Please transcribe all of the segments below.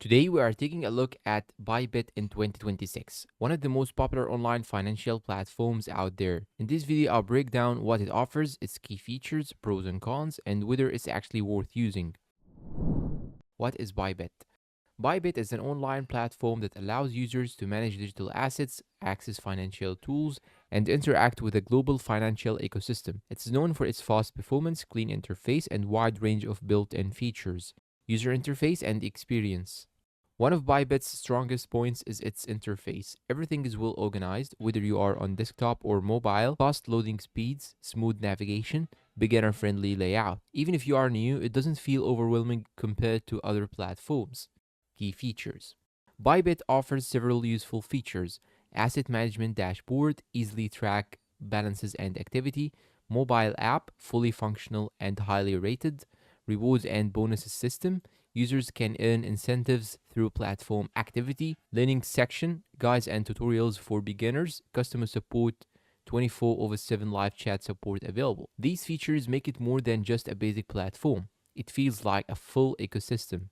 Today, we are taking a look at bybit in 2026, one of the most popular online financial platforms out there. In this video, I'll break down what it offers, its key features, pros and cons, and whether it's actually worth using. What is bybit? Bybit is an online platform that allows users to manage digital assets, access financial tools, and interact with a global financial ecosystem. It's known for its fast performance, clean interface, and wide range of built-in features. User interface and experience. One of Bybit's strongest points is its interface. Everything is well organized, whether you are on desktop or mobile, fast loading speeds, smooth navigation, beginner-friendly layout. Even if you are new, it doesn't feel overwhelming compared to other platforms. Key features. Bybit offers several useful features: asset management dashboard, easily track balances and activity, mobile app, fully functional and highly rated, rewards and bonuses system. Users can earn incentives through platform activity, learning section, guides and tutorials for beginners, customer support, 24/7 live chat support available. These features make it more than just a basic platform. It feels like a full ecosystem.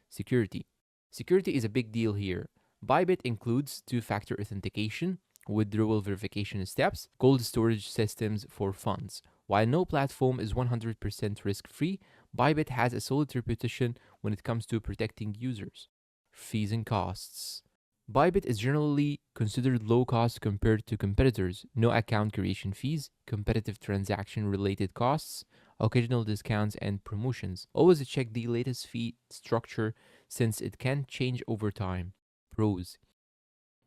Security. Security is a big deal here. Bybit includes two-factor authentication, withdrawal verification steps, cold storage systems for funds. While no platform is 100% risk-free, Bybit has a solid reputation when it comes to protecting users. Fees and costs. Bybit is generally considered low cost compared to competitors. No account creation fees, competitive transaction-related costs, occasional discounts and promotions. Always check the latest fee structure since it can change over time. Pros.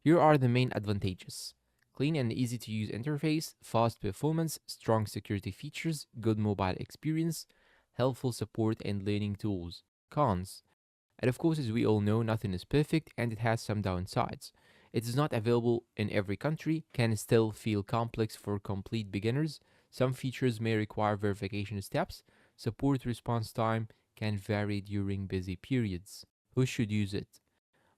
Here are the main advantages: clean and easy to use interface, fast performance, strong security features, good mobile experience, helpful support and learning tools. Cons. And of course, as we all know, nothing is perfect and it has some downsides. It is not available in every country, can still feel complex for complete beginners. Some features may require verification steps. Support response time can vary during busy periods. Who should use it?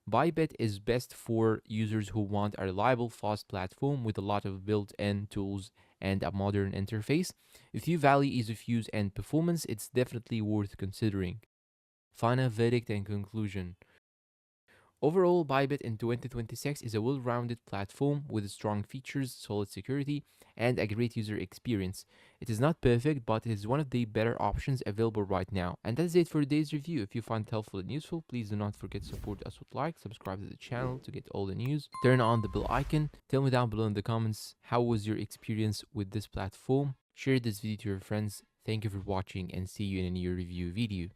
Bybit is best for users who want a reliable, fast platform with a lot of built-in tools and a modern interface. If you value ease of use and performance, it's definitely worth considering. Final verdict and conclusion. Overall, Bybit in 2026 is a well-rounded platform with strong features, solid security, and a great user experience. It is not perfect, but it is one of the better options available right now. And that's it for today's review. If you find it helpful and useful, please do not forget to support us with like, subscribe to the channel to get all the news, turn on the bell icon. Tell me down below in the comments, how was your experience with this platform? Share this video to your friends. Thank you for watching and see you in a new review video.